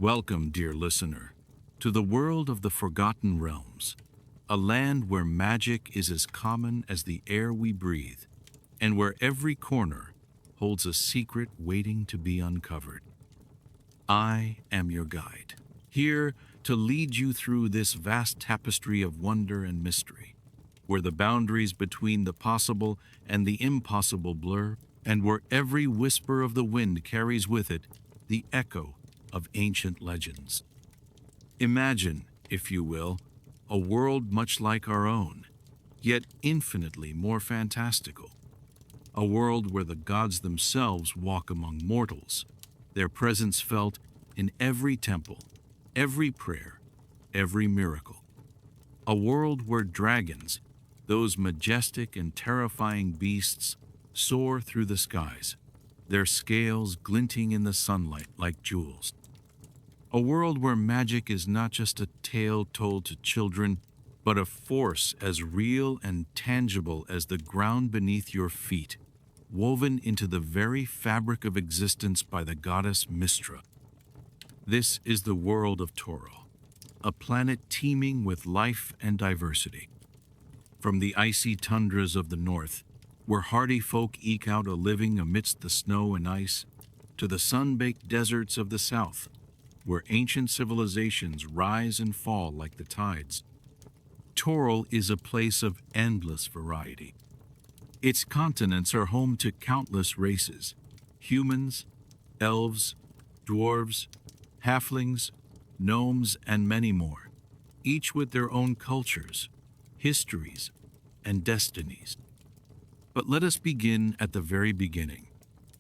Welcome, dear listener, to the world of the Forgotten Realms, a land where magic is as common as the air we breathe, and where every corner holds a secret waiting to be uncovered. I am your guide, here to lead you through this vast tapestry of wonder and mystery, where the boundaries between the possible and the impossible blur, and where every whisper of the wind carries with it the echo of ancient legends. Imagine, if you will, a world much like our own, yet infinitely more fantastical. A world where the gods themselves walk among mortals, their presence felt in every temple, every prayer, every miracle. A world where dragons, those majestic and terrifying beasts, soar through the skies, their scales glinting in the sunlight like jewels. A world where magic is not just a tale told to children, but a force as real and tangible as the ground beneath your feet, woven into the very fabric of existence by the goddess Mistra. This is the world of Toro, a planet teeming with life and diversity. From the icy tundras of the north, where hardy folk eke out a living amidst the snow and ice, to the sun-baked deserts of the south, where ancient civilizations rise and fall like the tides. Toril is a place of endless variety. Its continents are home to countless races: humans, elves, dwarves, halflings, gnomes, and many more, each with their own cultures, histories, and destinies. But let us begin at the very beginning,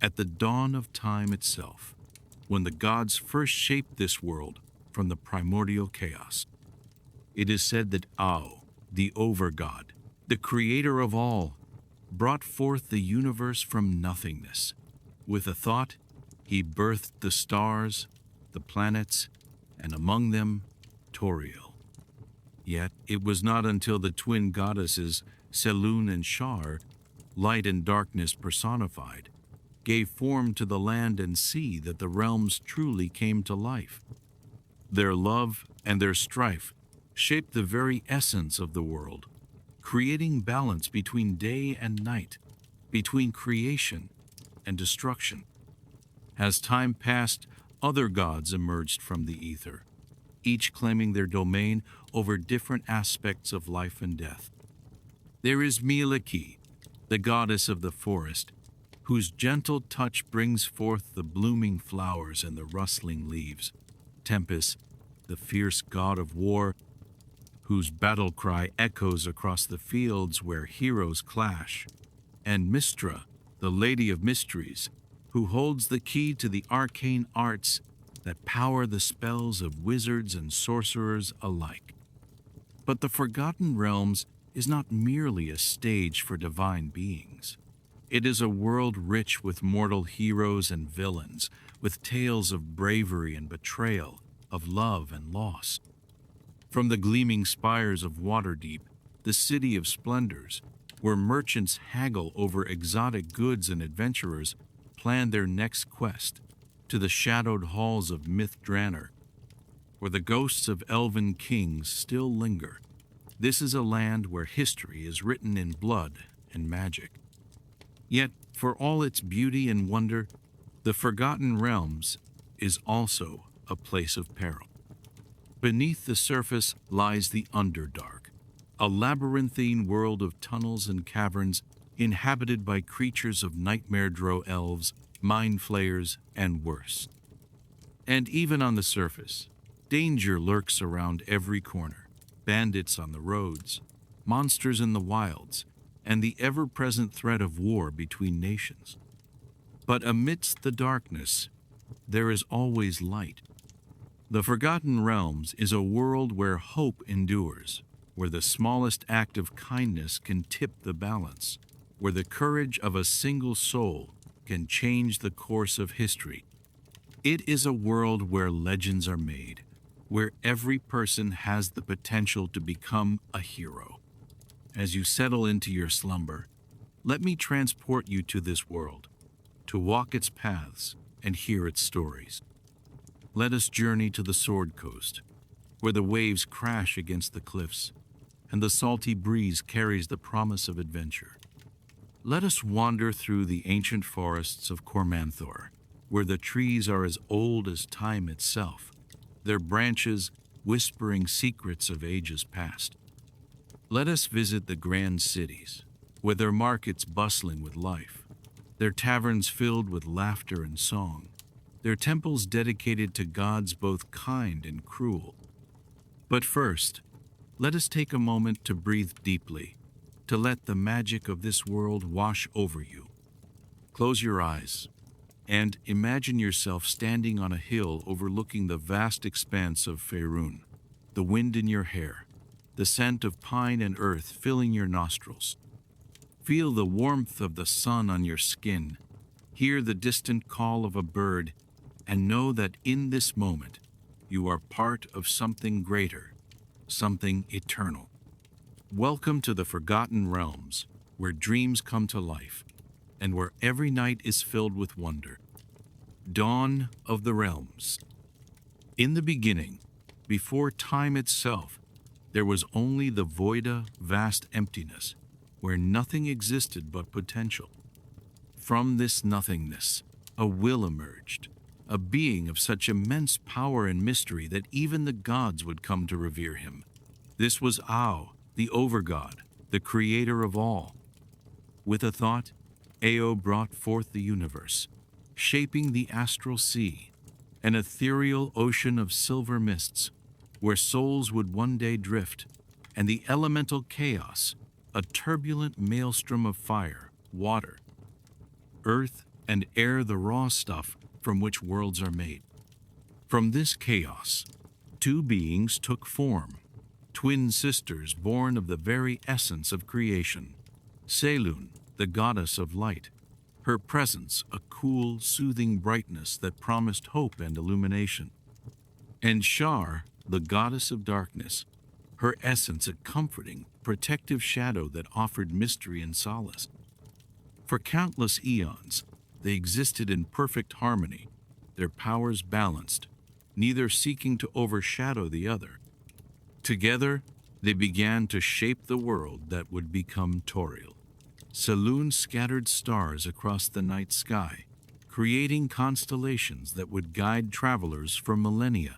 at the dawn of time itself, when the gods first shaped this world from the primordial chaos. It is said that Ao, the over-god, the creator of all, brought forth the universe from nothingness. With a thought, he birthed the stars, the planets, and among them, Toriel. Yet it was not until the twin goddesses, Selûne and Shar, light and darkness personified, gave form to the land and sea that the realms truly came to life. Their love and their strife shaped the very essence of the world, creating balance between day and night, between creation and destruction. As time passed, other gods emerged from the ether, each claiming their domain over different aspects of life and death. There is Mieliki, the goddess of the forest, whose gentle touch brings forth the blooming flowers and the rustling leaves. Tempest, the fierce god of war, whose battle cry echoes across the fields where heroes clash. And Mistra, the lady of mysteries, who holds the key to the arcane arts that power the spells of wizards and sorcerers alike. But the Forgotten Realms is not merely a stage for divine beings. It is a world rich with mortal heroes and villains, with tales of bravery and betrayal, of love and loss. From the gleaming spires of Waterdeep, the city of splendors, where merchants haggle over exotic goods and adventurers plan their next quest, to the shadowed halls of Myth Drannor, where the ghosts of elven kings still linger. This is a land where history is written in blood and magic. Yet, for all its beauty and wonder, the Forgotten Realms is also a place of peril. Beneath the surface lies the Underdark, a labyrinthine world of tunnels and caverns inhabited by creatures of nightmare drow elves, mind flayers, and worse. And even on the surface, danger lurks around every corner: bandits on the roads, monsters in the wilds, and the ever-present threat of war between nations. But amidst the darkness, there is always light. The Forgotten Realms is a world where hope endures, where the smallest act of kindness can tip the balance, where the courage of a single soul can change the course of history. It is a world where legends are made, where every person has the potential to become a hero. As you settle into your slumber, let me transport you to this world, to walk its paths and hear its stories. Let us journey to the Sword Coast, where the waves crash against the cliffs, and the salty breeze carries the promise of adventure. Let us wander through the ancient forests of Cormanthor, where the trees are as old as time itself, their branches whispering secrets of ages past. Let us visit the grand cities, with their markets bustling with life, their taverns filled with laughter and song, their temples dedicated to gods both kind and cruel. But first, let us take a moment to breathe deeply, to let the magic of this world wash over you. Close your eyes and imagine yourself standing on a hill overlooking the vast expanse of Fyun, the wind in your hair, the scent of pine and earth filling your nostrils. Feel the warmth of the sun on your skin, hear the distant call of a bird, and know that in this moment you are part of something greater, something eternal. Welcome to the Forgotten Realms, where dreams come to life, and where every night is filled with wonder. Dawn of the Realms. In the beginning, before time itself, there was only the voida, vast emptiness, where nothing existed but potential. From this nothingness, a will emerged, a being of such immense power and mystery that even the gods would come to revere him. This was Ao, the overgod, the creator of all. With a thought, Ao brought forth the universe, shaping the astral sea, an ethereal ocean of silver mists, where souls would one day drift, and the elemental chaos, a turbulent maelstrom of fire, water, earth, and air, the raw stuff from which worlds are made. From this chaos, two beings took form, twin sisters born of the very essence of creation. Selun, the goddess of light, her presence a cool, soothing brightness that promised hope and illumination. And Shar, the goddess of darkness, her essence a comforting, protective shadow that offered mystery and solace. For countless eons, they existed in perfect harmony, their powers balanced, neither seeking to overshadow the other. Together, they began to shape the world that would become Toriel. Selun scattered stars across the night sky, creating constellations that would guide travelers for millennia.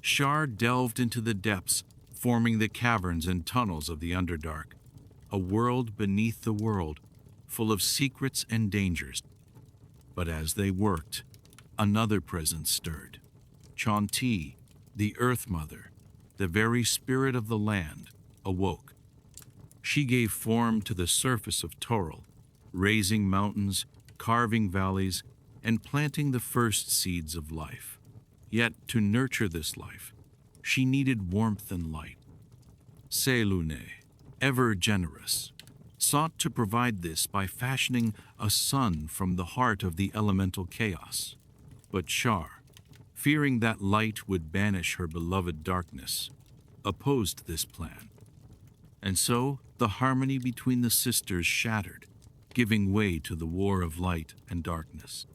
Shar delved into the depths, forming the caverns and tunnels of the Underdark, a world beneath the world, full of secrets and dangers. But as they worked, another presence stirred. Chanti, the Earth Mother, the very spirit of the land, awoke. She gave form to the surface of Toril, raising mountains, carving valleys, and planting the first seeds of life. Yet to nurture this life, she needed warmth and light. Selune, ever generous, sought to provide this by fashioning a sun from the heart of the elemental chaos. But Shar, fearing that light would banish her beloved darkness, opposed this plan. And so the harmony between the sisters shattered, giving way to the war of light and darkness.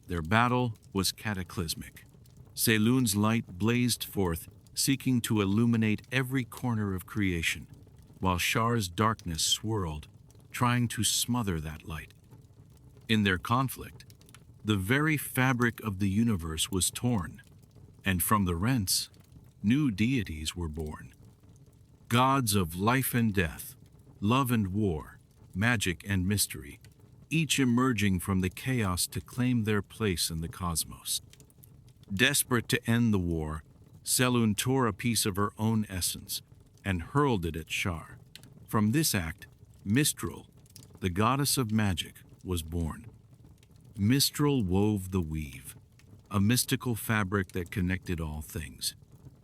Their battle was cataclysmic. Selun's light blazed forth, seeking to illuminate every corner of creation, while Shar's darkness swirled, trying to smother that light. In their conflict, the very fabric of the universe was torn, and from the rents, new deities were born. Gods of life and death, love and war, magic and mystery, each emerging from the chaos to claim their place in the cosmos. Desperate to end the war, Selun tore a piece of her own essence and hurled it at Shar. From this act, Mistral, the goddess of magic, was born. Mistral wove the weave, a mystical fabric that connected all things,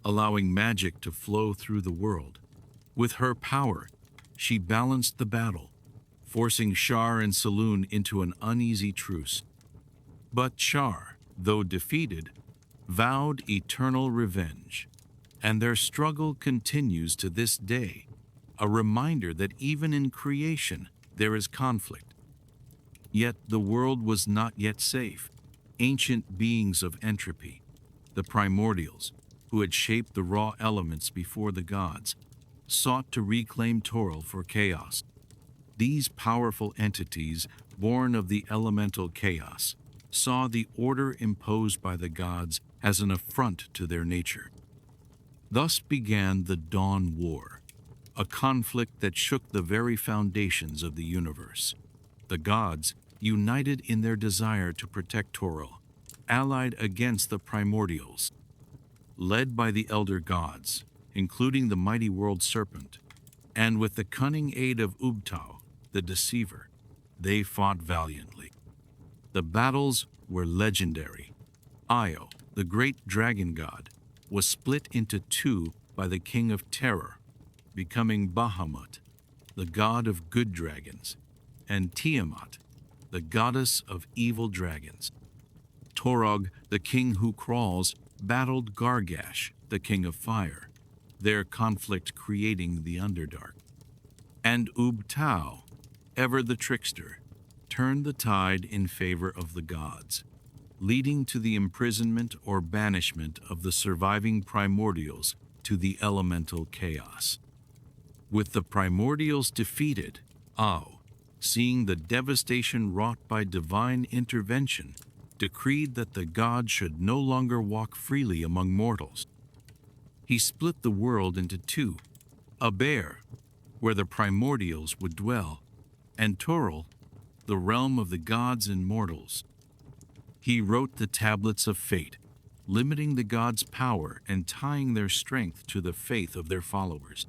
allowing magic to flow through the world. With her power, she balanced the battle, forcing Shar and Selun into an uneasy truce. But Shar, though defeated, vowed eternal revenge, and their struggle continues to this day, a reminder that even in creation there is conflict. Yet the world was not yet safe. Ancient beings of entropy, The primordials, who had shaped the raw elements before the gods, sought to reclaim Toril for chaos. These powerful entities, born of the elemental chaos, saw the order imposed by the gods as an affront to their nature. Thus began the Dawn War, a conflict that shook the very foundations of the universe. The gods, united in their desire to protect Toril, allied against the primordials. Led by the elder gods, including the mighty world serpent, and with the cunning aid of Ubtao, the deceiver, they fought valiantly. The battles were legendary. Io, the great dragon god, was split into two by the king of terror, becoming Bahamut, the god of good dragons, and Tiamat, the goddess of evil dragons. Torog, the king who crawls, battled Gargash, the king of fire, their conflict creating the Underdark. And Ubtao, ever the trickster, turned the tide in favor of the gods, leading to the imprisonment or banishment of the surviving primordials to the elemental chaos. With the primordials defeated, Ao, seeing the devastation wrought by divine intervention, decreed that the gods should no longer walk freely among mortals. He split the world into two, a bear, where the primordials would dwell, and Toril, the realm of the gods and mortals. He wrote the tablets of fate, limiting the gods' power and tying their strength to the faith of their followers.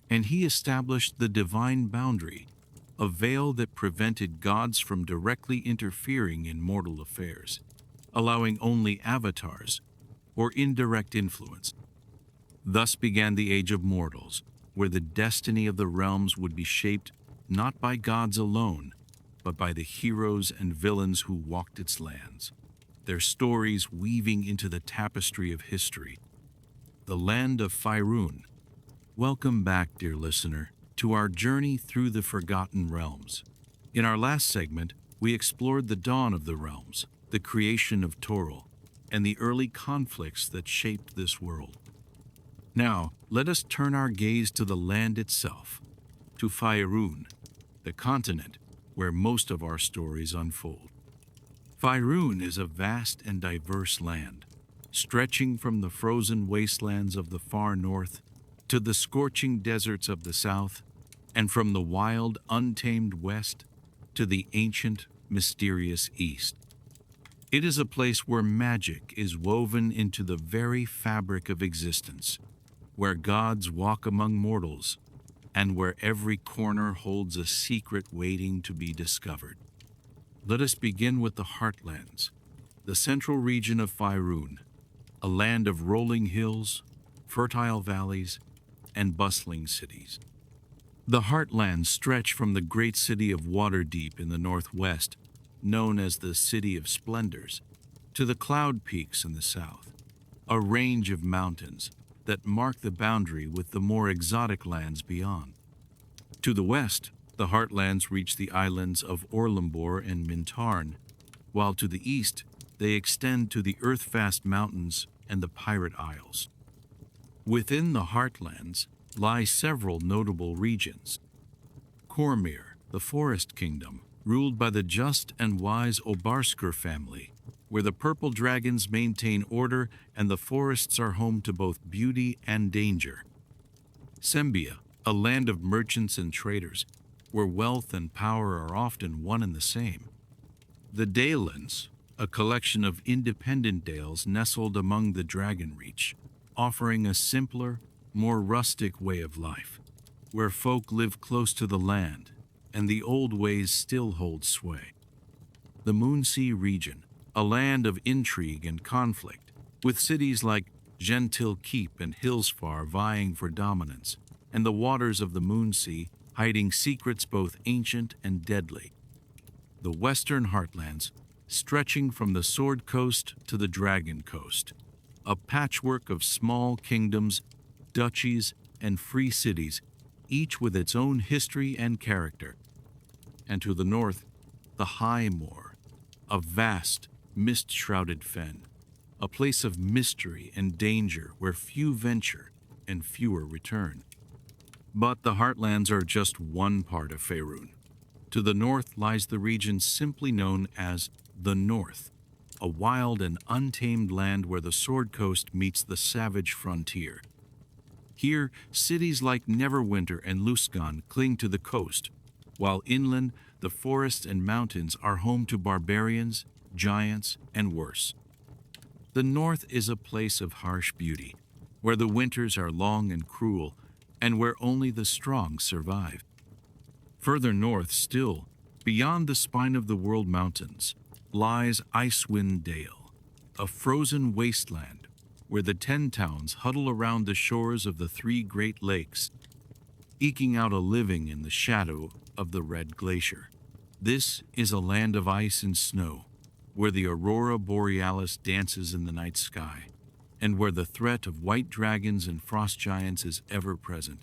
And he established the divine boundary, a veil that prevented gods from directly interfering in mortal affairs, allowing only avatars or indirect influence. Thus began the Age of Mortals, where the destiny of the realms would be shaped not by gods alone, but by the heroes and villains who walked its lands, their stories weaving into the tapestry of history. The land of Fyun. Welcome back, dear listener, to our journey through the Forgotten Realms. In our last segment, we explored the dawn of the realms, the creation of Toril, and the early conflicts that shaped this world. Now, let us turn our gaze to the land itself, to Fyun, the continent where most of our stories unfold. Fyun is a vast and diverse land, stretching from the frozen wastelands of the far north to the scorching deserts of the south, and from the wild, untamed west to the ancient, mysterious east. It is a place where magic is woven into the very fabric of existence, where gods walk among mortals, and where every corner holds a secret waiting to be discovered. Let us begin with the Heartlands, the central region of Fyun, a land of rolling hills, fertile valleys, and bustling cities. The Heartlands stretch from the great city of Waterdeep in the northwest, known as the City of Splendors, to the Cloud Peaks in the south, a range of mountains that mark the boundary with the more exotic lands beyond. To the west, the Heartlands reach the islands of Orlumbor and Mintarn, while to the east, they extend to the Earthfast Mountains and the Pirate Isles. Within the Heartlands lie several notable regions. Cormyr, the Forest Kingdom, ruled by the just and wise Obarsker family, where the purple dragons maintain order and the forests are home to both beauty and danger. Sembia, a land of merchants and traders, where wealth and power are often one and the same. The Dalelands, a collection of independent dales nestled among the Dragonreach, offering a simpler, more rustic way of life, where folk live close to the land, and the old ways still hold sway. The Moonsea region, a land of intrigue and conflict, with cities like Gentil Keep and Hillsfar vying for dominance, and the waters of the Moonsea hiding secrets both ancient and deadly. The Western Heartlands, stretching from the Sword Coast to the Dragon Coast, a patchwork of small kingdoms, duchies, and free cities, each with its own history and character. And to the north, the High Moor, a vast, mist-shrouded fen, a place of mystery and danger where few venture and fewer return. But the heartlands are just one part of Faerun. To the north lies the region simply known as the North, a wild and untamed land where the Sword Coast meets the savage frontier. Here, cities like Neverwinter and Luskan cling to the coast, while inland, the forests and mountains are home to barbarians, giants, and worse. The North is a place of harsh beauty, where the winters are long and cruel, and where only the strong survive. Further north still, beyond the spine of the world mountains, lies Icewind Dale, a frozen wasteland where the 10 towns huddle around the shores of the 3 Great Lakes, eking out a living in the shadow of the Red Glacier. This is a land of ice and snow, where the aurora borealis dances in the night sky, and where the threat of white dragons and frost giants is ever present.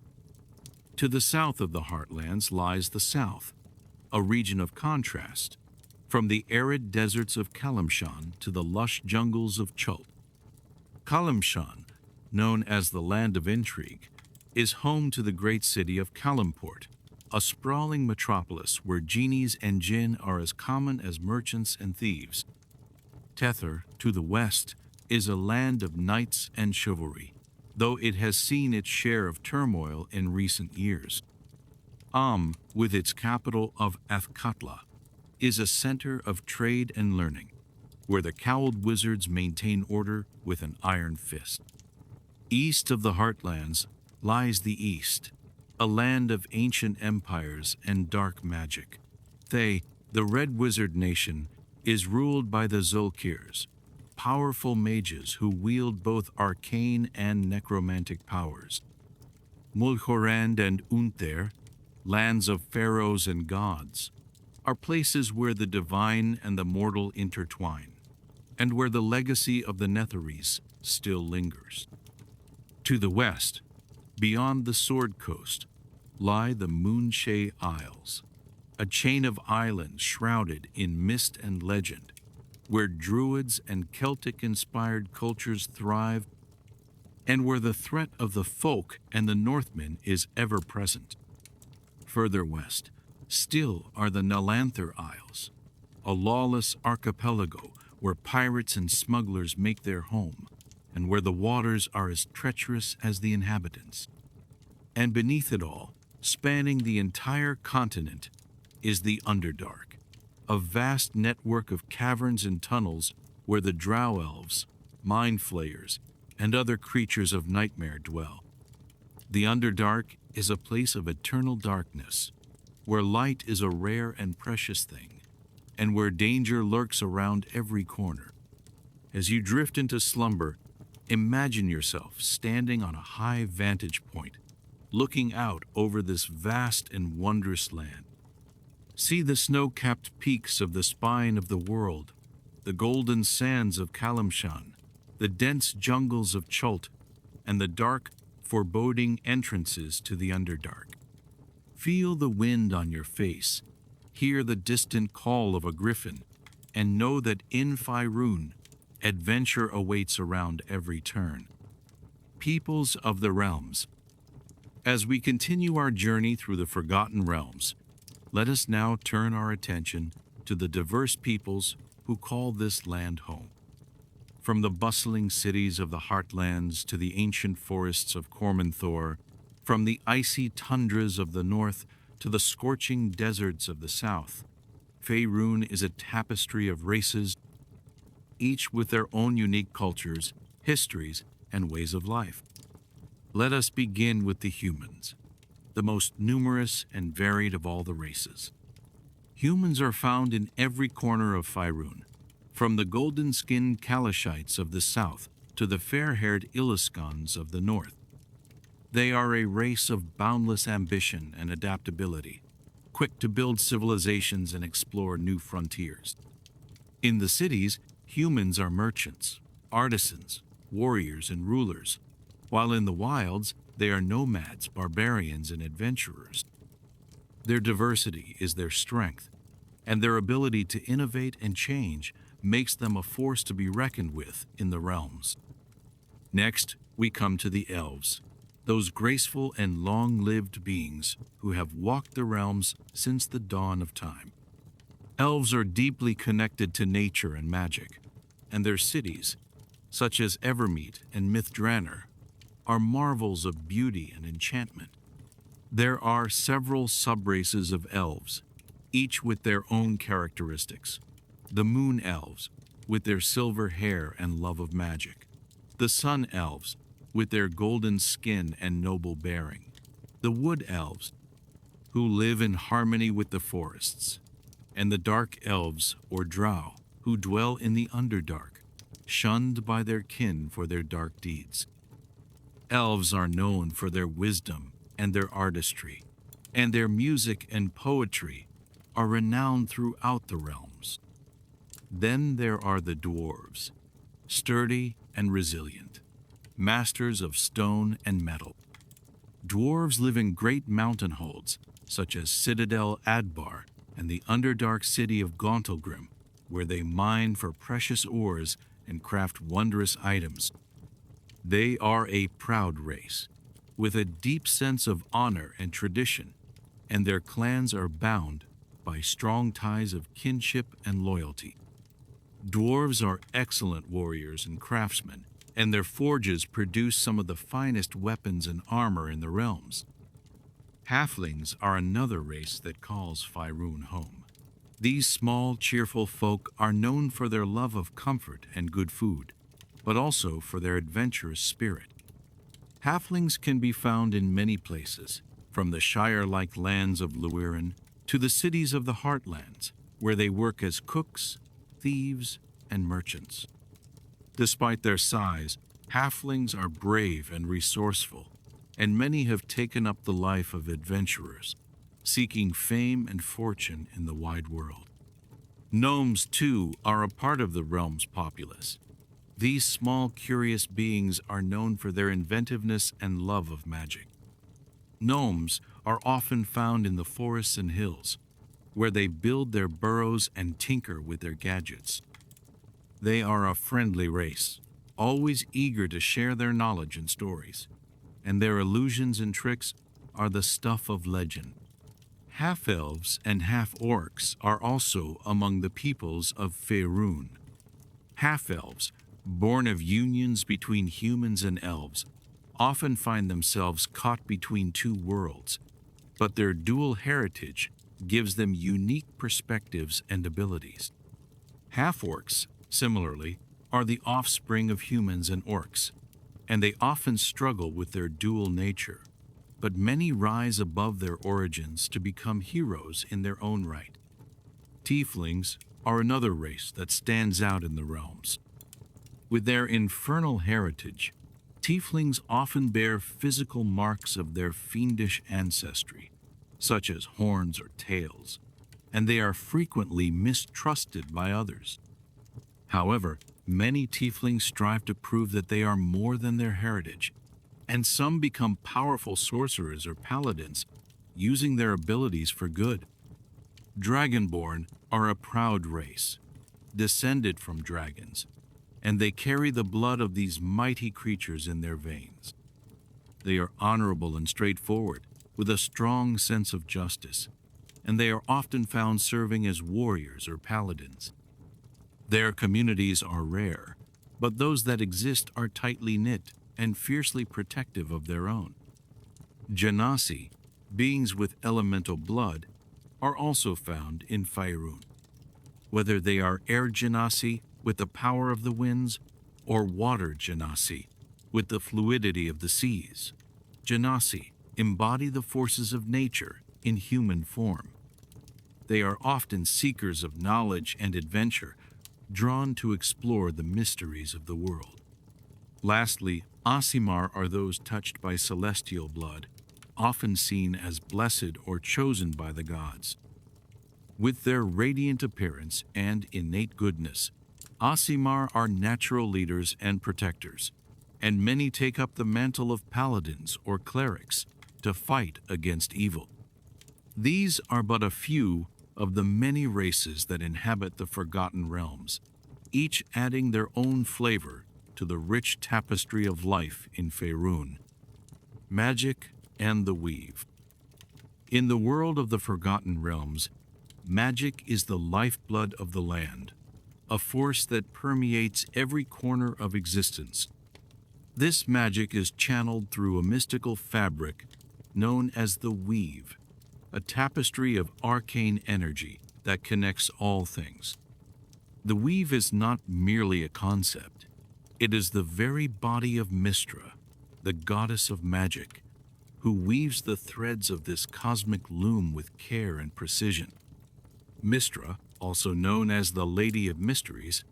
To the south of the Heartlands lies the South, a region of contrast, from the arid deserts of Kalimshan to the lush jungles of Chult. Kalimshan, known as the Land of Intrigue, is home to the great city of Kalimport, a sprawling metropolis where genies and jinn are as common as merchants and thieves. Tether, to the west, is a land of knights and chivalry, though it has seen its share of turmoil in recent years. With its capital of Athkatla, is a center of trade and learning, where the cowled wizards maintain order with an iron fist. East of the Heartlands lies the East, a land of ancient empires and dark magic. They, the Red Wizard Nation, is ruled by the Zulkirs, powerful mages who wield both arcane and necromantic powers. Mulhorand and Unther, lands of pharaohs and gods, are places where the divine and the mortal intertwine, and where the legacy of the Netherese still lingers. To the west, beyond the Sword Coast, lie the Moonshae Isles, a chain of islands shrouded in mist and legend, where druids and Celtic-inspired cultures thrive, and where the threat of the folk and the Northmen is ever present. Further west, still are the Nalanther Isles, a lawless archipelago where pirates and smugglers make their home, and where the waters are as treacherous as the inhabitants. And beneath it all, spanning the entire continent, is the Underdark, a vast network of caverns and tunnels where the drow elves, mind flayers, and other creatures of nightmare dwell. The Underdark is a place of eternal darkness, where light is a rare and precious thing, and where danger lurks around every corner. As you drift into slumber, imagine yourself standing on a high vantage point, looking out over this vast and wondrous land. See the snow-capped peaks of the spine of the world, the golden sands of Kalimshan, the dense jungles of Chult, and the dark, foreboding entrances to the Underdark. Feel the wind on your face, hear the distant call of a griffin, and know that in Faerun, adventure awaits around every turn. Peoples of the Realms. As we continue our journey through the Forgotten Realms, let us now turn our attention to the diverse peoples who call this land home. From the bustling cities of the Heartlands to the ancient forests of Cormanthor, from the icy tundras of the north to the scorching deserts of the south, Faerun is a tapestry of races, each with their own unique cultures, histories, and ways of life. Let us begin with the humans, the most numerous and varied of all the races. Humans are found in every corner of Faerun, from the golden-skinned Kalashites of the south to the fair-haired Illiskans of the north. They are a race of boundless ambition and adaptability, quick to build civilizations and explore new frontiers. In the cities, humans are merchants, artisans, warriors, and rulers, while in the wilds, they are nomads, barbarians, and adventurers. Their diversity is their strength, and their ability to innovate and change makes them a force to be reckoned with in the realms. Next, we come to the elves, those graceful and long-lived beings who have walked the realms since the dawn of time. Elves are deeply connected to nature and magic, and their cities, such as Evermeet and Mythdraenor, are marvels of beauty and enchantment. There are several subraces of elves, each with their own characteristics. The Moon Elves, with their silver hair and love of magic. The Sun Elves, with their golden skin and noble bearing. The Wood Elves, who live in harmony with the forests. And the Dark Elves, or Drow, who dwell in the Underdark, shunned by their kin for their dark deeds. Elves are known for their wisdom and their artistry, and their music and poetry are renowned throughout the realms. Then there are the dwarves, sturdy and resilient, masters of stone and metal. Dwarves live in great mountain holds, such as Citadel Adbar and the Underdark city of Gauntlgrim, where they mine for precious ores and craft wondrous items. They are a proud race, with a deep sense of honor and tradition, and their clans are bound by strong ties of kinship and loyalty. Dwarves are excellent warriors and craftsmen, and their forges produce some of the finest weapons and armor in the realms. Halflings are another race that calls Fyun home. These small, cheerful folk are known for their love of comfort and good food, but also for their adventurous spirit. Halflings can be found in many places, from the shire-like lands of Luirin to the cities of the Heartlands, where they work as cooks, thieves, and merchants. Despite their size, halflings are brave and resourceful, and many have taken up the life of adventurers, seeking fame and fortune in the wide world. Gnomes, too, are a part of the realm's populace. These small, curious beings are known for their inventiveness and love of magic. Gnomes are often found in the forests and hills, where they build their burrows and tinker with their gadgets. They are a friendly race, always eager to share their knowledge and stories, and their illusions and tricks are the stuff of legend. Half-elves and half-orcs are also among the peoples of Fyun. Half-elves, born of unions between humans and elves, often find themselves caught between two worlds, but their dual heritage gives them unique perspectives and abilities. Half-orcs, similarly, are the offspring of humans and orcs, and they often struggle with their dual nature, but many rise above their origins to become heroes in their own right. Tieflings are another race that stands out in the realms. With their infernal heritage, tieflings often bear physical marks of their fiendish ancestry, such as horns or tails, and they are frequently mistrusted by others. However, many tieflings strive to prove that they are more than their heritage, and some become powerful sorcerers or paladins, using their abilities for good. Dragonborn are a proud race, descended from dragons, and they carry the blood of these mighty creatures in their veins. They are honorable and straightforward, with a strong sense of justice, and they are often found serving as warriors or paladins. Their communities are rare, but those that exist are tightly knit and fiercely protective of their own. Genasi, beings with elemental blood, are also found in Fyun. Whether they are air genasi with the power of the winds, or water genasi with the fluidity of the seas, genasi embody the forces of nature in human form. They are often seekers of knowledge and adventure, drawn to explore the mysteries of the world. Lastly, Aasimar are those touched by celestial blood, often seen as blessed or chosen by the gods. With their radiant appearance and innate goodness, Aasimar are natural leaders and protectors, and many take up the mantle of paladins or clerics to fight against evil. These are but a few of the many races that inhabit the Forgotten Realms, each adding their own flavor to the rich tapestry of life in Faerun. Magic and the Weave. In the world of the Forgotten Realms, magic is the lifeblood of the land, a force that permeates every corner of existence. This magic is channeled through a mystical fabric known as the Weave, a tapestry of arcane energy that connects all things. The Weave is not merely a concept. It is the very body of Mystra, the goddess of magic, who weaves the threads of this cosmic loom with care and precision. Mystra, also known as the Lady of Mysteries,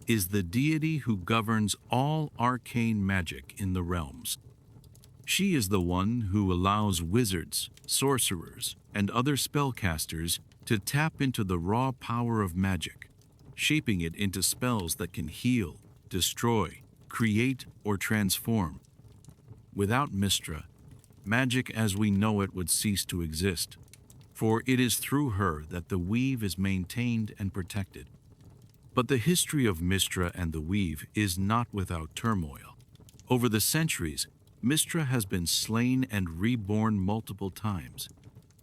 is the deity who governs all arcane magic in the realms. She is the one who allows wizards, sorcerers, and other spellcasters to tap into the raw power of magic, shaping it into spells that can heal, destroy, create, or transform. Without Mystra, magic as we know it would cease to exist, for it is through her that the Weave is maintained and protected. But the history of Mystra and the Weave is not without turmoil. Over the centuries, Mystra has been slain and reborn multiple times,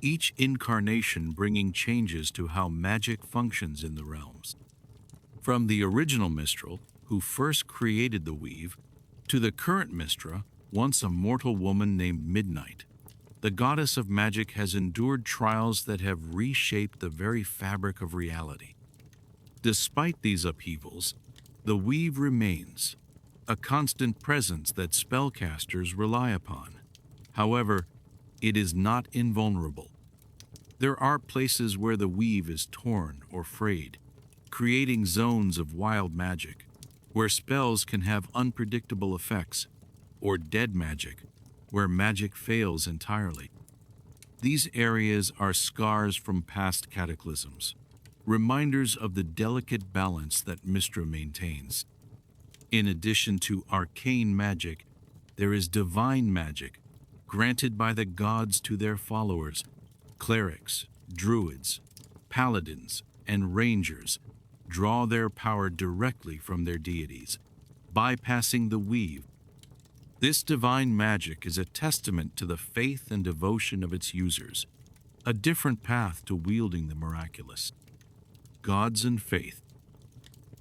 each incarnation bringing changes to how magic functions in the realms. From the original Mistral, who first created the Weave, to the current Mystra, once a mortal woman named Midnight, the goddess of magic has endured trials that have reshaped the very fabric of reality. Despite these upheavals, the Weave remains, a constant presence that spellcasters rely upon. However, it is not invulnerable. There are places where the Weave is torn or frayed, creating zones of wild magic, where spells can have unpredictable effects, or dead magic, where magic fails entirely. These areas are scars from past cataclysms, reminders of the delicate balance that Mystra maintains. In addition to arcane magic, there is divine magic, granted by the gods to their followers. Clerics, druids, paladins, and rangers draw their power directly from their deities, bypassing the Weave. This divine magic is a testament to the faith and devotion of its users, a different path to wielding the miraculous. Gods and faith.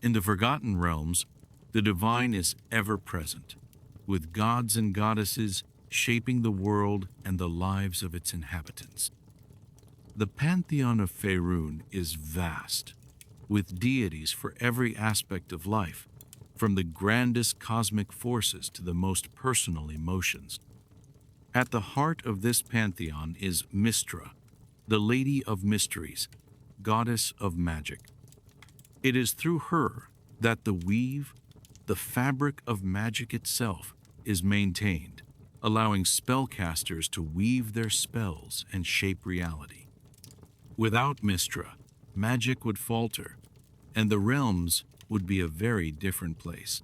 In the Forgotten Realms, the divine is ever present, with gods and goddesses shaping the world and the lives of its inhabitants. The pantheon of Faerun is vast, with deities for every aspect of life, from the grandest cosmic forces to the most personal emotions. At the heart of this pantheon is Mystra, the Lady of Mysteries, goddess of magic. It is through her that the Weave, the fabric of magic itself, is maintained, allowing spellcasters to weave their spells and shape reality. Without Mystra, magic would falter, and the realms would be a very different place.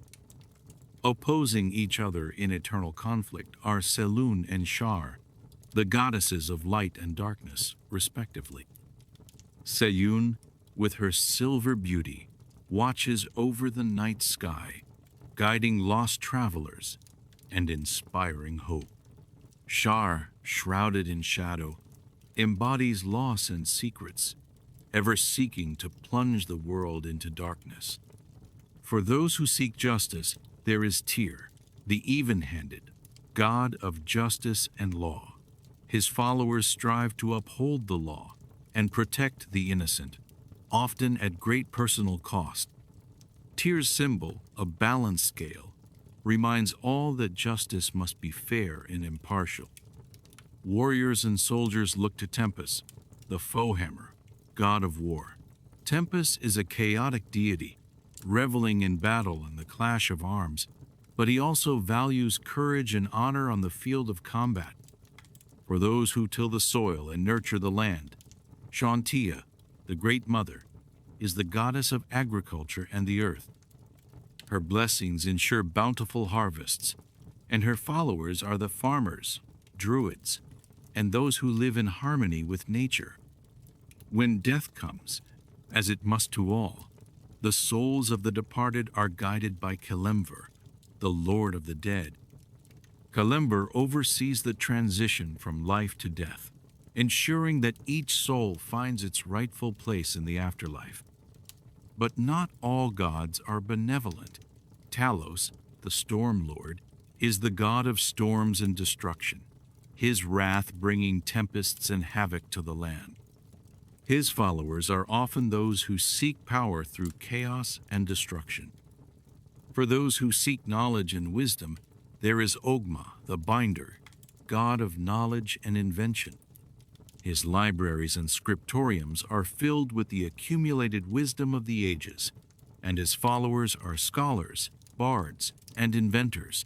Opposing each other in eternal conflict are Selûne and Shar, the goddesses of light and darkness, respectively. Selûne, with her silver beauty, watches over the night sky, guiding lost travelers and inspiring hope. Shar, shrouded in shadow, embodies loss and secrets, ever seeking to plunge the world into darkness. For those who seek justice, there is Tyr, the even-handed, god of justice and law. His followers strive to uphold the law and protect the innocent, often at great personal cost. Tyr's symbol, a balance scale, reminds all that justice must be fair and impartial. Warriors and soldiers look to Tempest, the foehammer, god of war. Tempest is a chaotic deity, reveling in battle and the clash of arms, but he also values courage and honor on the field of combat. For those who till the soil and nurture the land, Shantia, the Great Mother, is the goddess of agriculture and the earth. Her blessings ensure bountiful harvests, and her followers are the farmers, druids, and those who live in harmony with nature. When death comes, as it must to all, The souls of the departed are guided by Kalemver, the Lord of the Dead. Kalemver oversees the transition from life to death, ensuring that each soul finds its rightful place in the afterlife. But not all gods are benevolent. Talos, the Storm Lord, is the god of storms and destruction, his wrath bringing tempests and havoc to the land. His followers are often those who seek power through chaos and destruction. For those who seek knowledge and wisdom, there is Ogma, the Binder, god of knowledge and invention. His libraries and scriptoriums are filled with the accumulated wisdom of the ages, and his followers are scholars, bards, and inventors.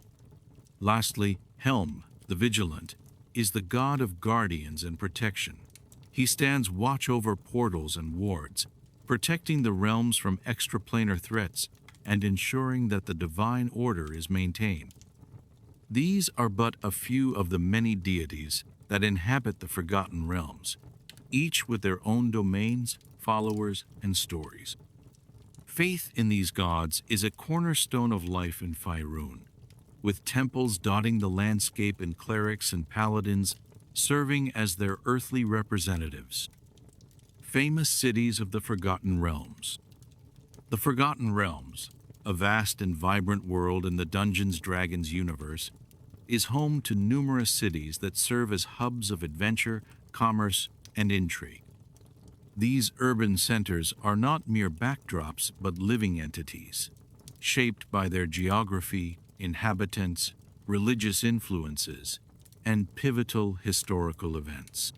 Lastly, Helm, the Vigilant, is the god of guardians and protection. He stands watch over portals and wards, protecting the realms from extraplanar threats and ensuring that the divine order is maintained. These are but a few of the many deities that inhabit the Forgotten Realms, each with their own domains, followers, and stories. Faith in these gods is a cornerstone of life in Fyun, with temples dotting the landscape and clerics and paladins serving as their earthly representatives. Famous cities of the Forgotten Realms. The Forgotten Realms, a vast and vibrant world in the Dungeons & Dragons universe, is home to numerous cities that serve as hubs of adventure, commerce, and intrigue. These urban centers are not mere backdrops but living entities, shaped by their geography, inhabitants, religious influences, and pivotal historical events.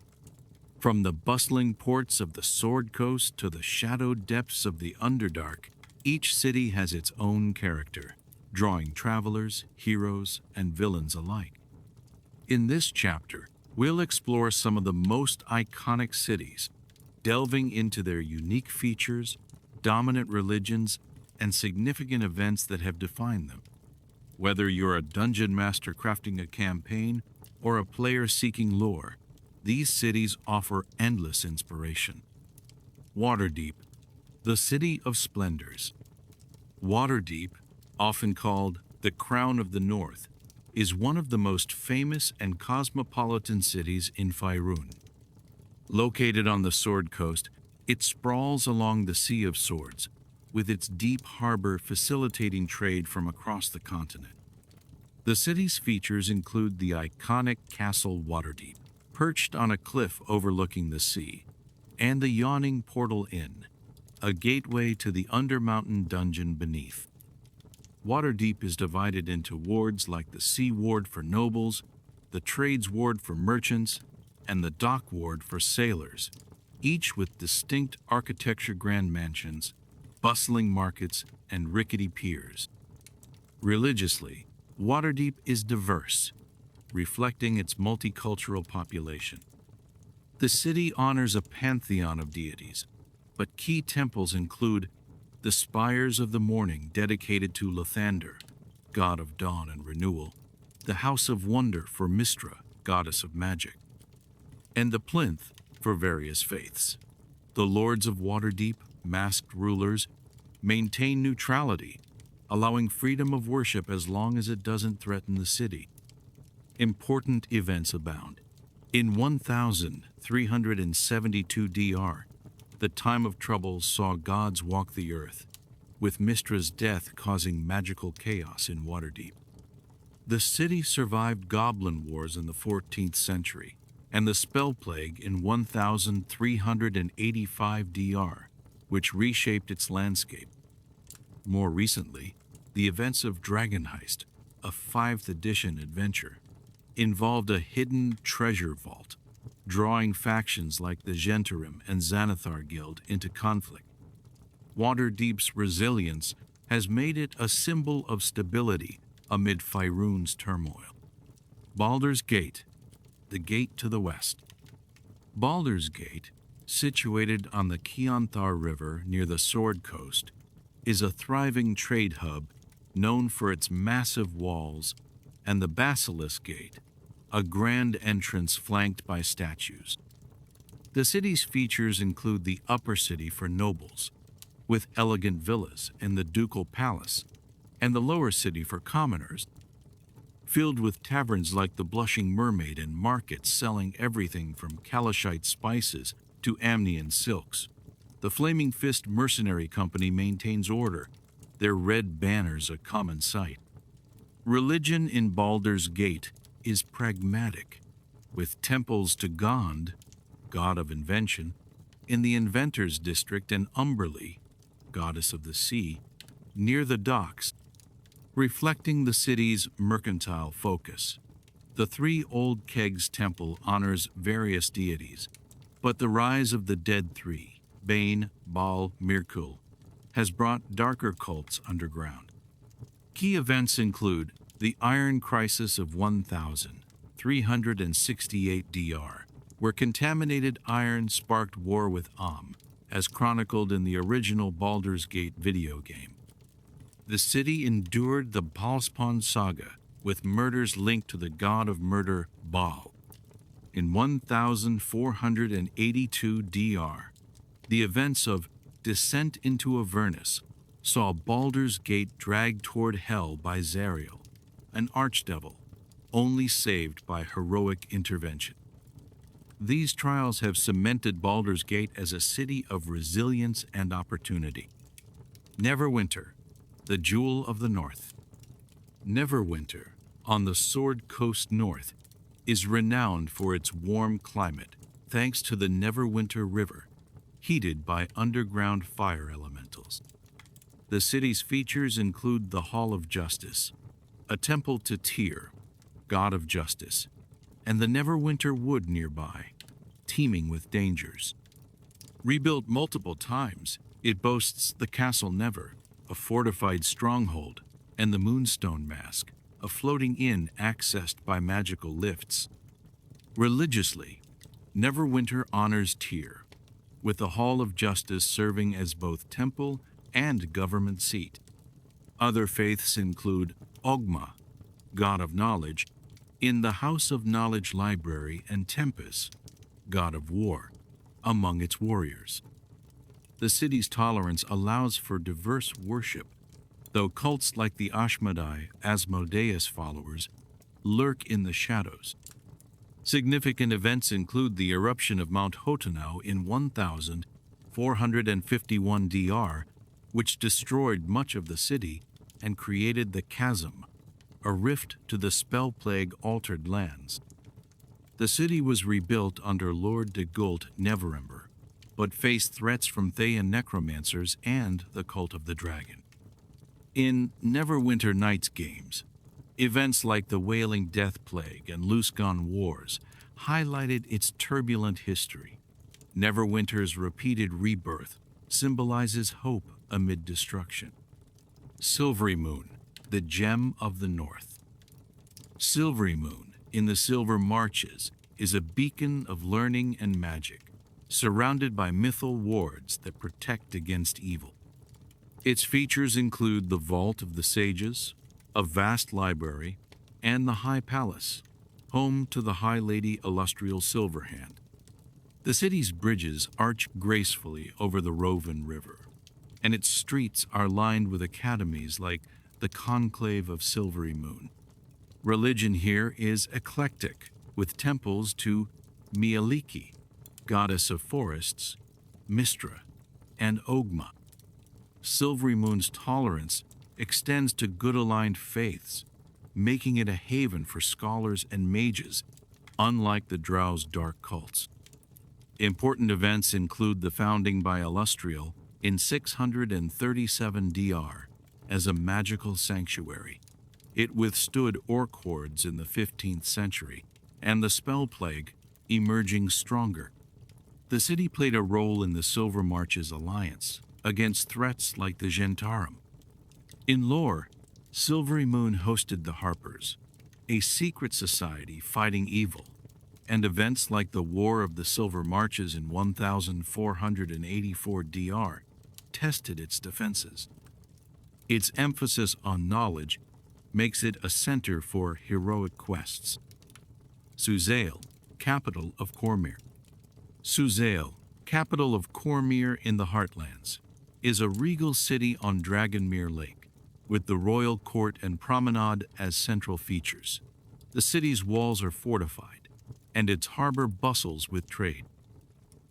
From the bustling ports of the Sword Coast to the shadowed depths of the Underdark, each city has its own character, drawing travelers, heroes, and villains alike. In this chapter, we'll explore some of the most iconic cities, delving into their unique features, dominant religions, and significant events that have defined them. Whether you're a dungeon master crafting a campaign or a player seeking lore, these cities offer endless inspiration. Waterdeep, the City of Splendors. Waterdeep, often called the Crown of the North, is one of the most famous and cosmopolitan cities in Fyun. Located on the Sword Coast, it sprawls along the Sea of Swords, with its deep harbor facilitating trade from across the continent. The city's features include the iconic Castle Waterdeep, perched on a cliff overlooking the sea, and the Yawning Portal Inn, a gateway to the Undermountain dungeon beneath. Waterdeep is divided into wards like the Sea Ward for nobles, the Trades Ward for merchants, and the Dock Ward for sailors, each with distinct architecture grand mansions, bustling markets, and rickety piers. Religiously, Waterdeep is diverse, reflecting its multicultural population. The city honors a pantheon of deities, but key temples include the Spires of the Morning dedicated to Lathander, god of dawn and renewal, the House of Wonder for Mistra, goddess of magic, and the Plinth for various faiths. The Lords of Waterdeep, masked rulers, maintain neutrality, allowing freedom of worship as long as it doesn't threaten the city. Important events abound. In 1372 DR, the time of trouble saw gods walk the earth, with Mistra's death causing magical chaos in Waterdeep. The city survived goblin wars in the 14th century, and the Spell Plague in 1385 DR, which reshaped its landscape. More recently, the events of Dragon Heist, a 5th edition adventure, involved a hidden treasure vault, drawing factions like the Gentarim and Xanathar Guild into conflict. Waterdeep's resilience has made it a symbol of stability amid Fyun's turmoil. Baldur's Gate, the gate to the west. Baldur's Gate, situated on the Keonthar River near the Sword Coast, is a thriving trade hub known for its massive walls, and the Basilisk Gate, a grand entrance flanked by statues. The city's features include the Upper City for nobles, with elegant villas and the ducal palace, and the lower city for commoners, filled with taverns like the Blushing Mermaid and markets selling everything from Kalashite spices to Amnian silks. The Flaming Fist Mercenary Company maintains order, their red banners a common sight. Religion in Baldur's Gate is pragmatic, with temples to Gond, god of invention, in the Inventors District, and Umberlee, goddess of the sea, near the docks, reflecting the city's mercantile focus. The Three Old Kegs Temple honors various deities, but the rise of the Dead Three, Bane, Baal, Mirkul, has brought darker cults underground. Key events include the Iron Crisis of 1368 DR, where contaminated iron sparked war with as chronicled in the original Baldur's Gate video game. The city endured the Balspon saga, with murders linked to the god of murder, Baal. In 1482 DR, the events of Descent into Avernus saw Baldur's Gate dragged toward hell by Zariel, an archdevil, only saved by heroic intervention. These trials have cemented Baldur's Gate as a city of resilience and opportunity. Neverwinter, the Jewel of the North. Neverwinter, on the Sword Coast North, is renowned for its warm climate thanks to the Neverwinter River, heated by underground fire elementals. The city's features include the Hall of Justice, a temple to Tyr, god of justice, and the Neverwinter Wood nearby, teeming with dangers. Rebuilt multiple times, it boasts the Castle Never, a fortified stronghold, and the Moonstone Mask, a floating inn accessed by magical lifts. Religiously, Neverwinter honors Tyr, with the Hall of Justice serving as both temple and government seat. Other faiths include Ogma, god of knowledge, in the House of Knowledge Library, and Tempest, god of war, among its warriors. The city's tolerance allows for diverse worship, though cults like the Ashmedai Asmodeus followers lurk in the shadows. Significant events include the eruption of Mount Hotanau in 1451 DR, which destroyed much of the city and created the Chasm, a rift to the spell-plague-altered lands. The city was rebuilt under Lord de Gult Neverember, but faced threats from Thayan necromancers and the Cult of the Dragon. In Neverwinter Nights games, events like the Wailing Death Plague and Luskan Wars highlighted its turbulent history. Neverwinter's repeated rebirth symbolizes hope amid destruction. Silvery Moon, the Gem of the North. Silvery Moon, in the Silver Marches, is a beacon of learning and magic, surrounded by mythal wards that protect against evil. Its features include the Vault of the Sages, a vast library, and the High Palace, home to the High Lady Illustrial Silverhand. The city's bridges arch gracefully over the Rovan River, and its streets are lined with academies like the Conclave of Silvery Moon. Religion here is eclectic, with temples to Mieliki, goddess of forests, Mistra, and Ogma. Silvery Moon's tolerance extends to good-aligned faiths, making it a haven for scholars and mages, unlike the Drow's dark cults. Important events include the founding by Illustrial in 637 DR as a magical sanctuary. It withstood orc hordes in the 15th century, and the spell plague emerging stronger. The city played a role in the Silver Marches alliance against threats like the Gentarum. In lore, Silvery Moon hosted the Harpers, a secret society fighting evil, and events like the War of the Silver Marches in 1484 DR tested its defenses. Its emphasis on knowledge makes it a center for heroic quests. Suzail, capital of Cormyr. Suzail, capital of Cormyr in the Heartlands, is a regal city on Dragonmere Lake, with the royal court and promenade as central features. The city's walls are fortified, and its harbor bustles with trade.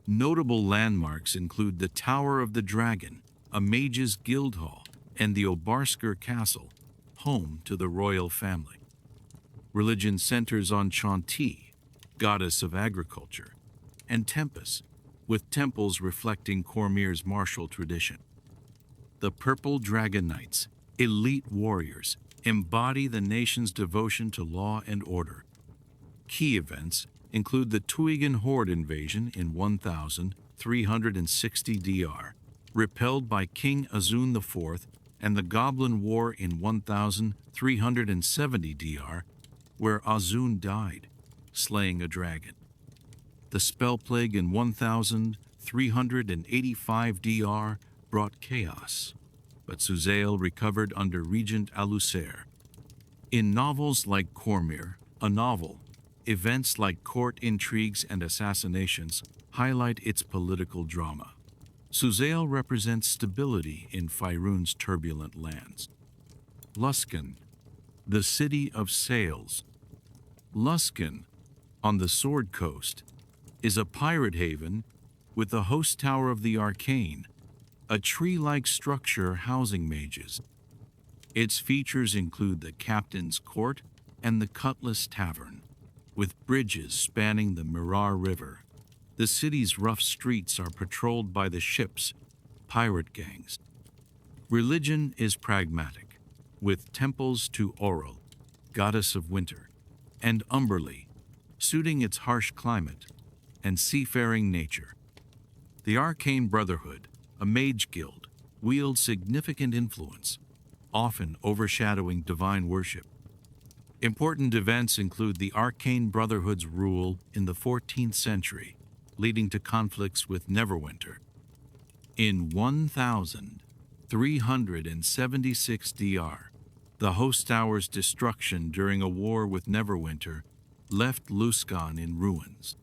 Notable landmarks include the Tower of the Dragon, a mage's guild hall, and the Obarsker Castle, home to the royal family. Religion centers on Chanti, goddess of agriculture, and Tempest, with temples reflecting Cormier's martial tradition. The Purple Dragon Knights, elite warriors, embody the nation's devotion to law and order. Key events include the Tuigan Horde invasion in 1360 DR, repelled by King Azun IV, and the Goblin War in 1370 DR, where Azun died, slaying a dragon. The Spell Plague in 1385 DR brought chaos, but Suzail recovered under Regent Alusair. In novels like Cormier, a novel, events like court intrigues and assassinations highlight its political drama. Suzail represents stability in Faerun's turbulent lands. Luskan, the city of sails. Luskan, on the Sword Coast, is a pirate haven with the Host Tower of the Arcane, a tree-like structure housing mages. Its features include the Captain's Court and the Cutlass Tavern, with bridges spanning the Mirar River. The city's rough streets are patrolled by the ship's pirate gangs. Religion is pragmatic, with temples to Auril, goddess of winter, and Umberlee, suiting its harsh climate and seafaring nature. The Arcane Brotherhood, a mage guild, wields significant influence, often overshadowing divine worship. Important events include the Arcane Brotherhood's rule in the 14th century, leading to conflicts with Neverwinter. In 1376 DR, the Host Tower's destruction during a war with Neverwinter left Luskan in ruins.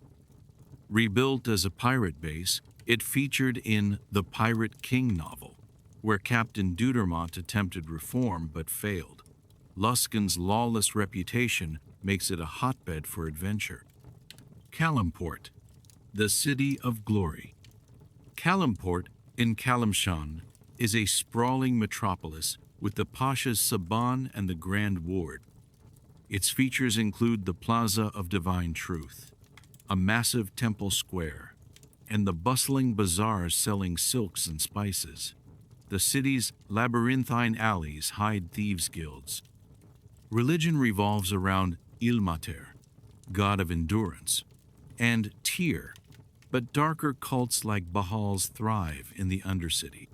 Rebuilt as a pirate base, it featured in the Pirate King novel, where Captain Deutermont attempted reform but failed. Luskan's lawless reputation makes it a hotbed for adventure. Kalimport, the City of Glory. Kalimport in Kalimshan is a sprawling metropolis with the Pasha's Saban and the Grand Ward. Its features include the Plaza of Divine Truth, a massive temple square, and the bustling bazaars selling silks and spices. The city's labyrinthine alleys hide thieves' guilds. Religion revolves around Ilmater, god of endurance, and Tyr, but darker cults like Bahal's thrive in the Undercity.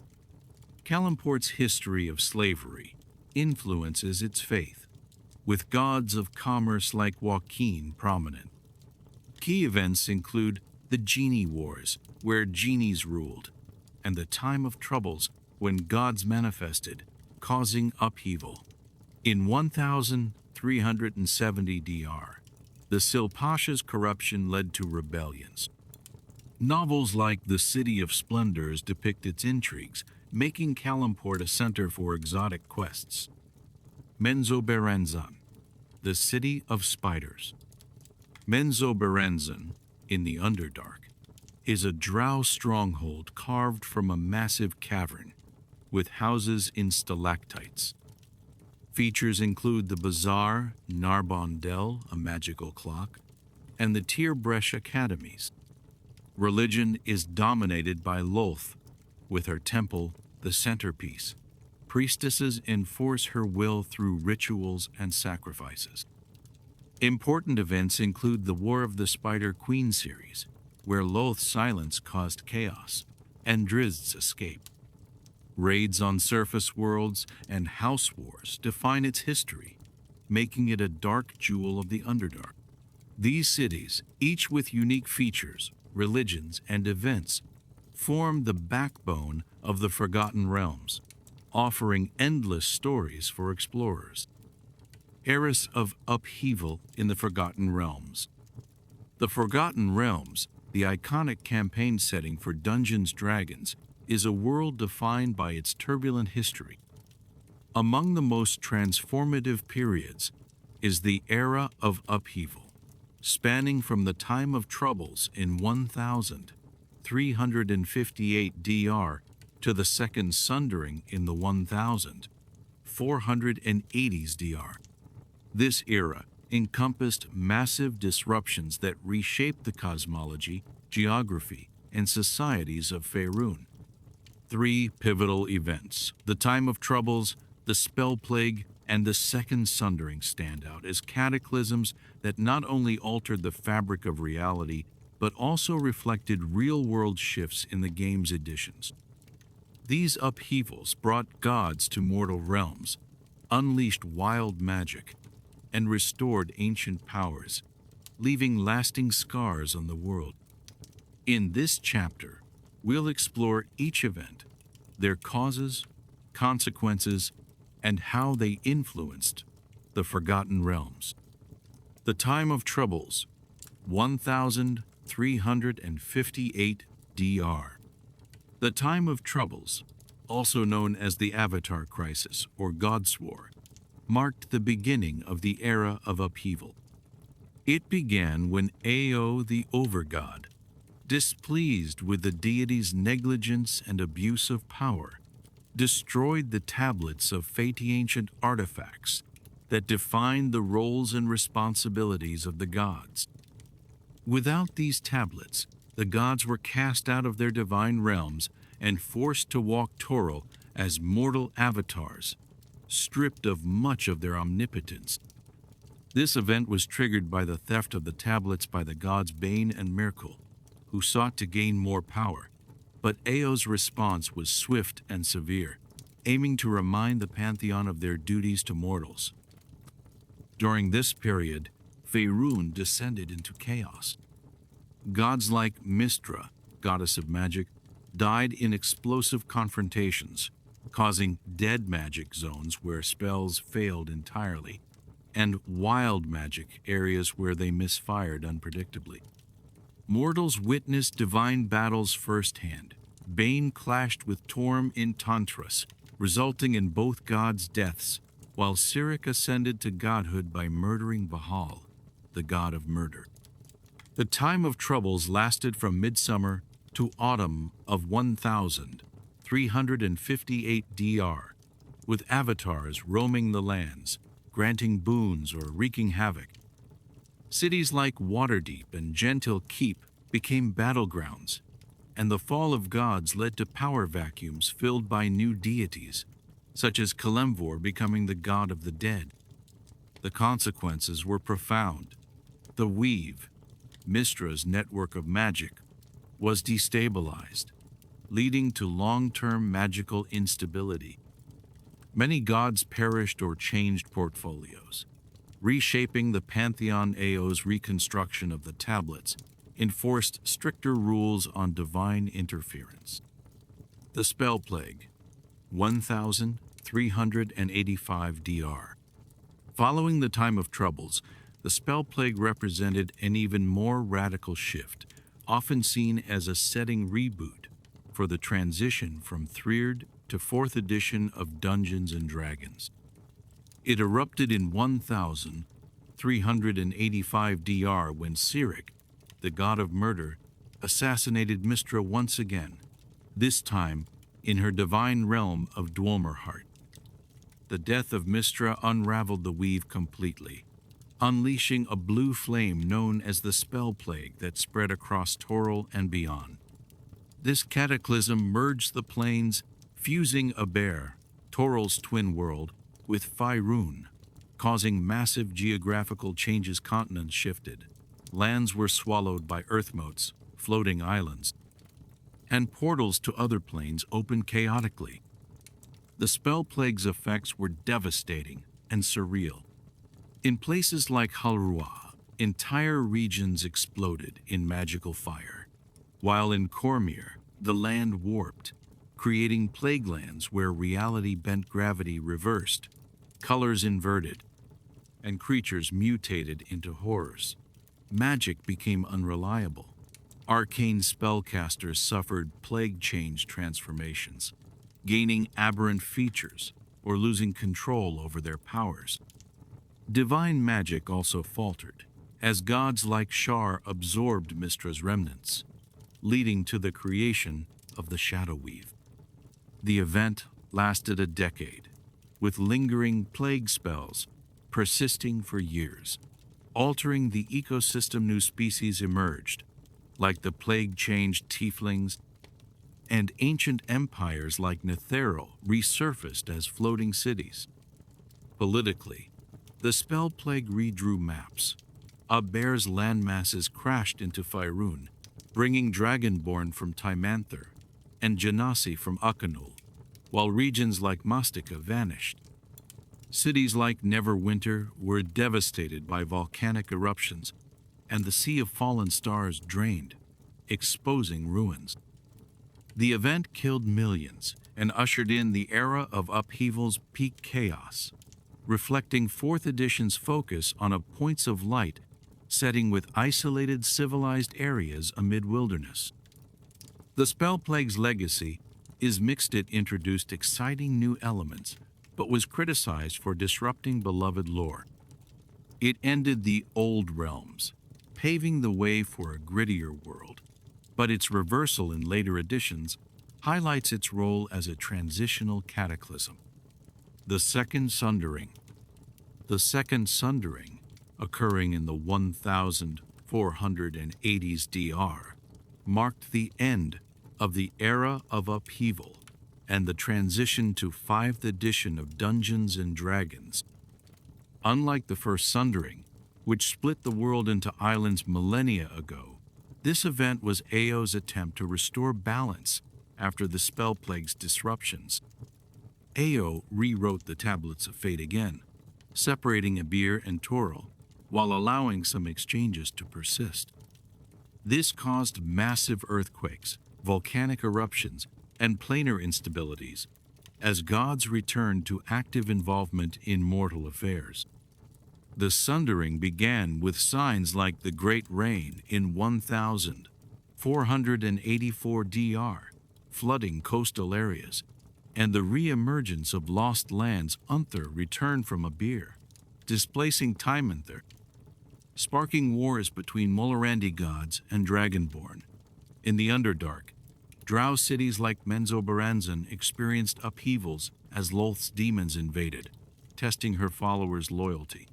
Kalimport's history of slavery influences its faith, with gods of commerce like Joaquin prominent. Key events include the Genie Wars, where genies ruled, and the Time of Troubles, when gods manifested, causing upheaval. In 1370 DR, the Silpasha's corruption led to rebellions. Novels like The City of Splendors depict its intrigues, making Kalimport a center for exotic quests. Menzoberranzan, the City of Spiders. Menzoberranzan, in the Underdark, is a drow stronghold carved from a massive cavern, with houses in stalactites. Features include the Bazaar, Narbondel, a magical clock, and the Tyrbresh academies. Religion is dominated by Lolth, with her temple the centerpiece. Priestesses enforce her will through rituals and sacrifices. Important events include the War of the Spider Queen series, where Lolth's silence caused chaos, and Drizzt's escape. Raids on surface worlds and house wars define its history, making it a dark jewel of the Underdark. These cities, each with unique features, religions, and events, form the backbone of the Forgotten Realms, offering endless stories for explorers. Heiress of Upheaval in the Forgotten Realms. The Forgotten Realms, the iconic campaign setting for Dungeons & Dragons, is a world defined by its turbulent history. Among the most transformative periods is the era of upheaval, spanning from the time of troubles in 1358 DR to the second sundering in the 1480s DR. This era encompassed massive disruptions that reshaped the cosmology, geography, and societies of Faerun. Three pivotal events, the time of troubles, the spell plague, and the second sundering, stand out as cataclysms that not only altered the fabric of reality, but also reflected real-world shifts in the game's editions. These upheavals brought gods to mortal realms, unleashed wild magic, and restored ancient powers, leaving lasting scars on the world. In this chapter, we'll explore each event, their causes, consequences, and how they influenced the Forgotten Realms. The time of troubles, 1358 DR. The time of troubles, also known as the Avatar Crisis or God's War, marked the beginning of the era of upheaval. It began when Ao the Overgod, displeased with the deity's negligence and abuse of power, destroyed the tablets of ancient artifacts that defined the roles and responsibilities of the gods. Without these tablets, the gods were cast out of their divine realms and forced to walk Toril as mortal avatars, stripped of much of their omnipotence. This event was triggered by the theft of the tablets by the gods Bane and Mirkul, who sought to gain more power. But Ao's response was swift and severe, aiming to remind the pantheon of their duties to mortals. During this period, Faerun descended into chaos. Gods like Mystra, goddess of magic, died in explosive confrontations, causing dead magic zones where spells failed entirely, and wild magic areas where they misfired unpredictably. Mortals witnessed divine battles firsthand. Bane clashed with Torm in Tantras, resulting in both gods' deaths, while Cyric ascended to godhood by murdering Bahal, the god of murder. The time of troubles lasted from midsummer to autumn of 1358 DR, with avatars roaming the lands, granting boons or wreaking havoc. Cities like Waterdeep and Gentil Keep became battlegrounds, and the fall of gods led to power vacuums filled by new deities, such as Kalemvor becoming the god of the dead. The consequences were profound. The Weave, Mystra's network of magic, was destabilized, leading to long-term magical instability. Many gods perished or changed portfolios, reshaping the Pantheon. Ao's reconstruction of the tablets enforced stricter rules on divine interference. The Spell Plague, 1385 DR. Following the time of troubles, the Spell Plague represented an even more radical shift, often seen as a setting reboot for the transition from 3rd to 4th edition of Dungeons & Dragons. It erupted in 1385 DR when Cyric, the god of murder, assassinated Mystra once again, this time in her divine realm of Dwalmerheart. The death of Mystra unraveled the Weave completely, unleashing a blue flame known as the Spell Plague that spread across Toril and beyond. This cataclysm merged the planes, fusing Aber, Toril's twin world, with Faerun, causing massive geographical changes. Continents shifted, lands were swallowed by earthmotes, floating islands, and portals to other planes opened chaotically. The Spell Plague's effects were devastating and surreal. In places like Halrua, entire regions exploded in magical fire, while in Cormyr, the land warped, creating plague lands where reality bent gravity reversed, colors inverted, and creatures mutated into horrors. Magic became unreliable. Arcane spellcasters suffered plague change transformations, gaining aberrant features or losing control over their powers. Divine magic also faltered, as gods like Shar absorbed Mystra's remnants, leading to the creation of the Shadow Weave. The event lasted a decade, with lingering plague spells persisting for years. Altering the ecosystem, new species emerged, like the plague-changed tieflings, and ancient empires like Netheril resurfaced as floating cities. Politically, the spell plague redrew maps. Aber's landmasses crashed into Fyun, bringing Dragonborn from Timanther and Genasi from Akanul, while regions like Mastika vanished. Cities like Neverwinter were devastated by volcanic eruptions, and the Sea of Fallen Stars drained, exposing ruins. The event killed millions and ushered in the era of Upheaval's peak chaos, reflecting 4th edition's focus on a points of light setting with isolated civilized areas amid wilderness. The Spell Plague's legacy is mixed. It introduced exciting new elements, but was criticized for disrupting beloved lore. It ended the old realms, paving the way for a grittier world, but its reversal in later editions highlights its role as a transitional cataclysm. The Second Sundering. The Second Sundering, occurring in the 1480s DR, marked the end of the era of upheaval and the transition to 5th edition of Dungeons and Dragons. Unlike the first Sundering, which split the world into islands millennia ago, this event was AO's attempt to restore balance after the Spell Plague's disruptions. AO rewrote the Tablets of Fate again, separating Aber and Toril, while allowing some exchanges to persist. This caused massive earthquakes, volcanic eruptions, and planar instabilities, as gods returned to active involvement in mortal affairs. The Sundering began with signs like the Great Rain in 1484 DR, flooding coastal areas, and the re-emergence of lost lands. Unther returned from Aber, displacing Timanther, sparking wars between Mullerandi gods and Dragonborn. In the Underdark, drow cities like Menzoberranzan experienced upheavals as Lolth's demons invaded, testing her followers' loyalty.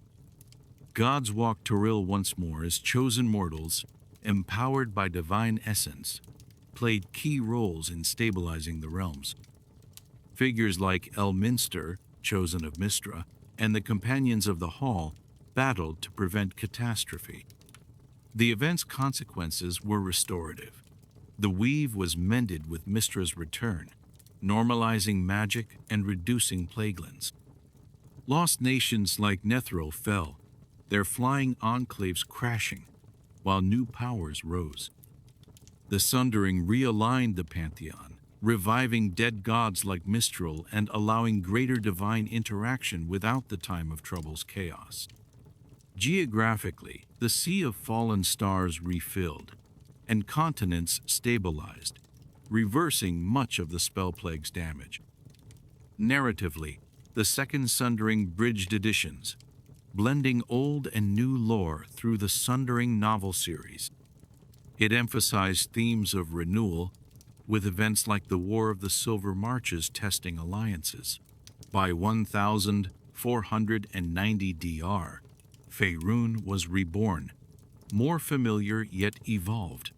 Gods walked Toril once more as chosen mortals, empowered by divine essence, played key roles in stabilizing the realms. Figures like Elminster, chosen of Mystra, and the Companions of the Hall battled to prevent catastrophe. The event's consequences were restorative. The weave was mended with Mystra's return, normalizing magic and reducing plaguelands. Lost nations like Netheril fell, their flying enclaves crashing, while new powers rose. The Sundering realigned the pantheon, reviving dead gods like Mistral and allowing greater divine interaction without the Time of Trouble's chaos. Geographically, the Sea of Fallen Stars refilled, and continents stabilized, reversing much of the Spell Plague's damage. Narratively, the Second Sundering bridged editions, blending old and new lore through the Sundering novel series. It emphasized themes of renewal, with events like the War of the Silver Marches testing alliances. By 1490 DR, Faerun was reborn, more familiar yet evolved,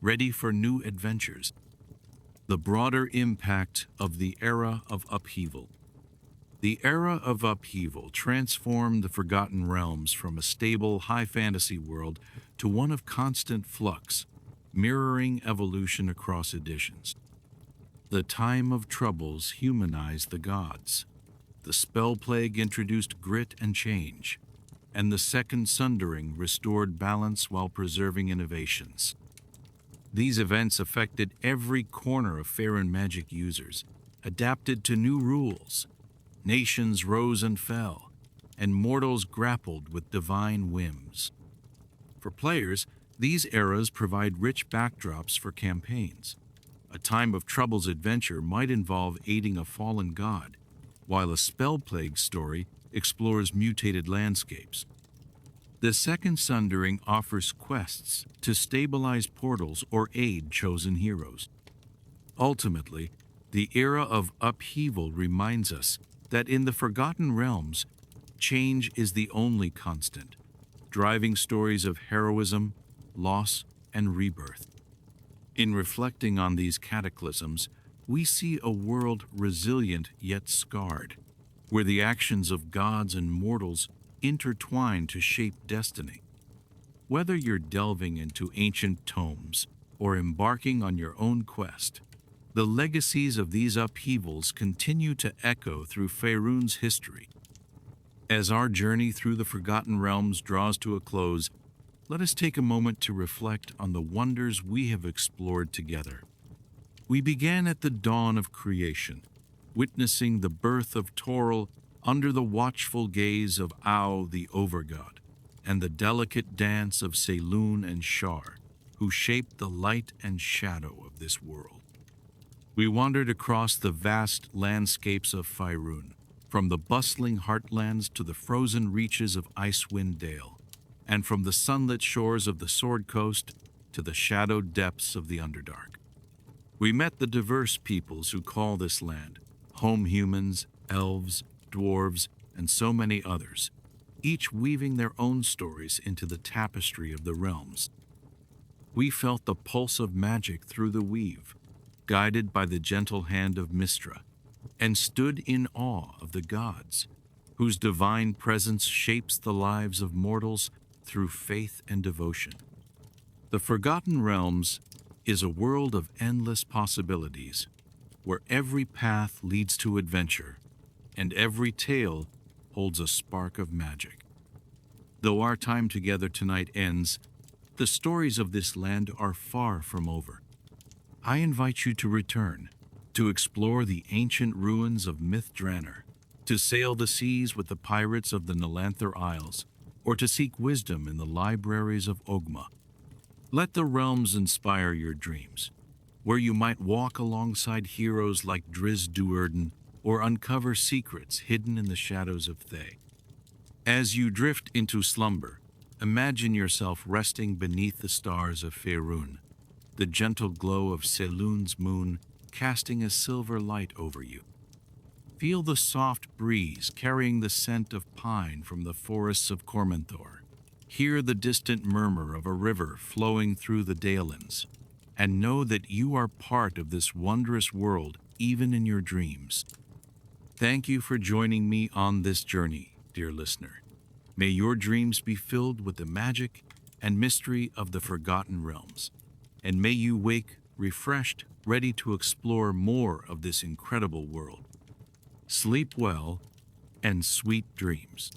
ready for new adventures. The broader impact of the era of upheaval. The era of upheaval transformed the Forgotten Realms from a stable high fantasy world to one of constant flux, mirroring evolution across editions. The Time of Troubles humanized the gods. The Spell Plague introduced grit and change, and the Second Sundering restored balance while preserving innovations. These events affected every corner of Faerun magic users, adapted to new rules. Nations rose and fell, and mortals grappled with divine whims. For players, These eras provide rich backdrops for campaigns. A time of trouble's adventure might involve aiding a fallen god, while a spell-plagued story explores mutated landscapes. The Second Sundering offers quests to stabilize portals or aid chosen heroes. Ultimately, the era of upheaval reminds us that in the Forgotten Realms, change is the only constant, driving stories of heroism, loss, and rebirth. In reflecting on these cataclysms, we see a world resilient yet scarred, where the actions of gods and mortals intertwine to shape destiny. Whether you're delving into ancient tomes or embarking on your own quest, the legacies of these upheavals continue to echo through Faerun's history. As our journey through the Forgotten Realms draws to a close, let us take a moment to reflect on the wonders we have explored together. We began at the dawn of creation, witnessing the birth of Toril under the watchful gaze of Au the Overgod, and the delicate dance of Selûne and Shar, who shaped the light and shadow of this world. We wandered across the vast landscapes of Faerun, from the bustling heartlands to the frozen reaches of Icewind Dale, and from the sunlit shores of the Sword Coast to the shadowed depths of the Underdark. We met the diverse peoples who call this land home: humans, elves, dwarves, and so many others, each weaving their own stories into the tapestry of the realms. We felt the pulse of magic through the weave, guided by the gentle hand of Mistra, and stood in awe of the gods, whose divine presence shapes the lives of mortals through faith and devotion. The Forgotten Realms is a world of endless possibilities, where every path leads to adventure, and every tale holds a spark of magic. Though our time together tonight ends, the stories of this land are far from over. I invite you to return, to explore the ancient ruins of Myth Drannor, to sail the seas with the pirates of the Nelanther Isles, or to seek wisdom in the libraries of Ogma. Let the realms inspire your dreams, where you might walk alongside heroes like Driz Duerden or uncover secrets hidden in the shadows of Thay. As you drift into slumber, imagine yourself resting beneath the stars of Faerun, the gentle glow of Selûne's moon casting a silver light over you. Feel the soft breeze carrying the scent of pine from the forests of Cormanthor. Hear the distant murmur of a river flowing through the Dalelands, and know that you are part of this wondrous world even in your dreams. Thank you for joining me on this journey, dear listener. May your dreams be filled with the magic and mystery of the Forgotten Realms, and may you wake refreshed, ready to explore more of this incredible world. Sleep well and sweet dreams.